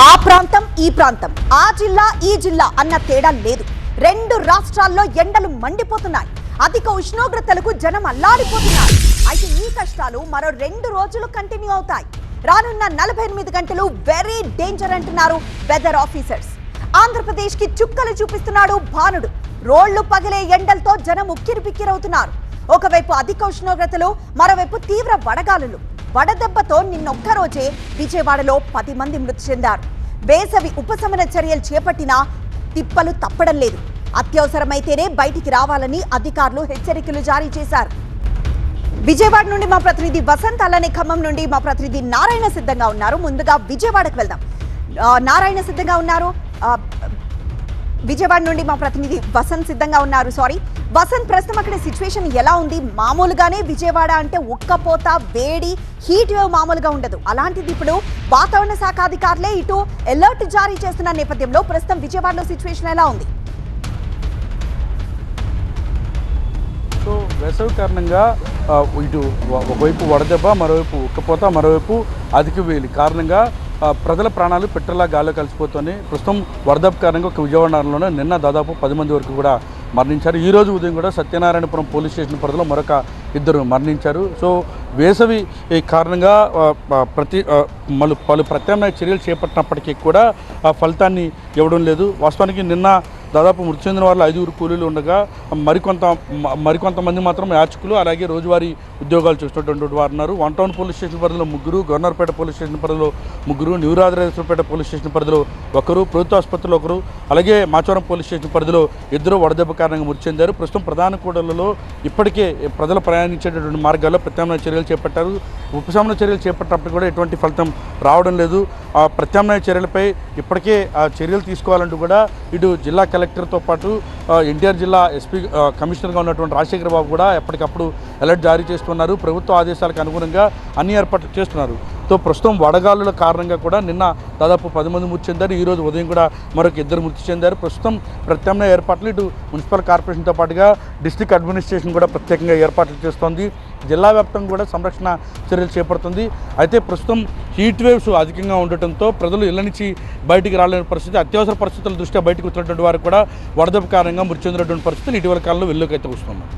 ఆ ప్రాంతం ఈ ప్రాంతం, ఆ జిల్లా ఈ జిల్లా అన్న తేడా లేదు. రెండు రాష్ట్రాల్లో ఎండలు మండిపోతున్నాయి. అధిక ఉష్ణోగ్రతలకు జనం అల్లాడిపోతున్నారు. అయితే ఈ కష్టాలు మరో 2 రోజులు కంటిన్యూ అవుతాయి. రానున్న 48 గంటలు వెరీ డేంజర్ అంటున్నారు వెదర్ ఆఫీసర్స్. ఆంధ్రప్రదేశ్ కి చుక్కలు చూపిస్తున్నాడు భానుడు. రోళ్లు పగిలే ఎండలతో జనం ఉక్కిరిబిక్కిరవుతున్నారు. ఒకవైపు అధిక ఉష్ణోగ్రతలు, మరోవైపు తీవ్ర వడగాలులు. వడదెబ్బతో నిన్నొక్క రోజే విజయవాడలో 10 మంది మృతి చెందారు. వేసవి ఉపశమన చర్యలు చేపట్టినా తిప్పలు తప్పడం లేదు. అత్యవసరమైతేనే బయటికి రావాలని అధికారులు హెచ్చరికలు జారీ చేశారు. విజయవాడ నుండి మా ప్రతినిధి వసంత్, అలానే ఖమ్మం నుండి మా ప్రతినిధి నారాయణ సిద్ధంగా ఉన్నారు. ముందుగా విజయవాడకు వెళ్దాం. నారాయణ సిద్ధంగా ఉన్నారు. విజయవాడ నుండి మా ప్రతినిధి వసంత్ సిద్ధంగా ఉన్నారు. వసంత్, ప్రస్తుతం అక్కడ సిచ్యువేషన్ ఎలా ఉంది? మామూలుగానే విజయవాడ అంటే ఉక్కపోత, వేడి, హీట్ వేవ్ మామూలుగా ఉండదు. అలాంటిది ఇప్పుడు వాతావరణ శాఖ అధికారులే ఇటు అలర్ట్ జారీ చేస్తున్న నేపథ్యంలో ప్రస్తుతం విజయవాడలో సిచ్యువేషన్ ఎలా ఉంది? సో వేసవి కారణంగా ఇటు ఒకవైపు వడదెబ్బ, మరోవైపు ఉక్కపోత, మరోవైపు అధిక వేలి కారణంగా ప్రజల ప్రాణాలు పెట్రోలా గాల్లో కలిసిపోతున్నాయి. ప్రస్తుతం వరదెబ్బ కారణంగా ఒక విజయవాడ నగరంలోనే నిన్న దాదాపు 10 మంది వరకు కూడా మరణించారు. ఈరోజు ఉదయం కూడా సత్యనారాయణపురం పోలీస్ స్టేషన్ పరిధిలో మరొక 2 మరణించారు. సో వేసవి కారణంగా పలు ప్రత్యామ్నాయ చర్యలు చేపట్టినప్పటికీ కూడా ఫలితాన్ని ఇవ్వడం లేదు. వాస్తవానికి నిన్న దాదాపు మృతి చెందిన వాళ్ళు 5 కూలీలు ఉండగా మరికొంతమంది మాత్రం యాచకులు, అలాగే రోజువారీ ఉద్యోగాలు చేస్తున్నటువంటి వారు ఉన్నారు. 1 టౌన్ పోలీస్ స్టేషన్ పరిధిలో 3, గవర్నర్పేట పోలీస్ స్టేషన్ పరిధిలో 3, న్యూరాజరాజేశ్వరపేట పోలీస్ స్టేషన్ పరిధిలో 1, ప్రభుత్వ ఆసుపత్రిలో 1, అలాగే మాచవరం పోలీస్ స్టేషన్ పరిధిలో 2 వడదెబ్బ కారణంగా మృతి చెందారు. ప్రస్తుతం ప్రధాన కూడళ్లలో ఇప్పటికే ప్రజలు ప్రయాణించేటటువంటి మార్గాల్లో ప్రత్యామ్నాయ చర్యలు చేపట్టారు. ఉపశమన చర్యలు చేపట్టినప్పుడు కూడా ఎటువంటి ఫలితం రావడం లేదు. ఆ ప్రత్యామ్నాయ చర్యలపై ఇప్పటికే చర్యలు తీసుకోవాలంటూ కూడా ఇటు జిల్లా కలెక్టర్తో పాటు ఎన్టీఆర్ జిల్లా ఎస్పీ కమిషనర్గా ఉన్నటువంటి రాజశేఖర బాబు కూడా ఎప్పటికప్పుడు అలర్ట్ జారీ చేస్తున్నారు. ప్రభుత్వ ఆదేశాలకు అనుగుణంగా అన్ని ఏర్పాట్లు చేస్తున్నారు. సో ప్రస్తుతం వడగాలుల కారణంగా కూడా నిన్న దాదాపు 10 మంది మృతి చెందారు. ఈరోజు ఉదయం కూడా మరొక 2 మృతి చెందారు. ప్రస్తుతం ప్రత్యామ్నాయ ఏర్పాట్లు ఇటు మున్సిపల్ కార్పొరేషన్తో పాటుగా డిస్ట్రిక్ట్ అడ్మినిస్ట్రేషన్ కూడా ప్రత్యేకంగా ఏర్పాట్లు చేస్తోంది. జిల్లా వ్యాప్తంగా కూడా సంరక్షణ చర్యలు చేపడుతుంది. అయితే ప్రస్తుతం హీట్ వేవ్స్ అధికంగా ఉండటంతో ప్రజలు ఇళ్ల నుంచి బయటికి రాలేని పరిస్థితి, అత్యవసర పరిస్థితుల దృష్ట్యా బయటకు వచ్చినటువంటి వారు కూడా వడదెబ్బ కారణంగా మృతి చెందినటువంటి పరిస్థితులు ఇటీవల కాలంలో వెల్లువకైతే వస్తున్నాయి.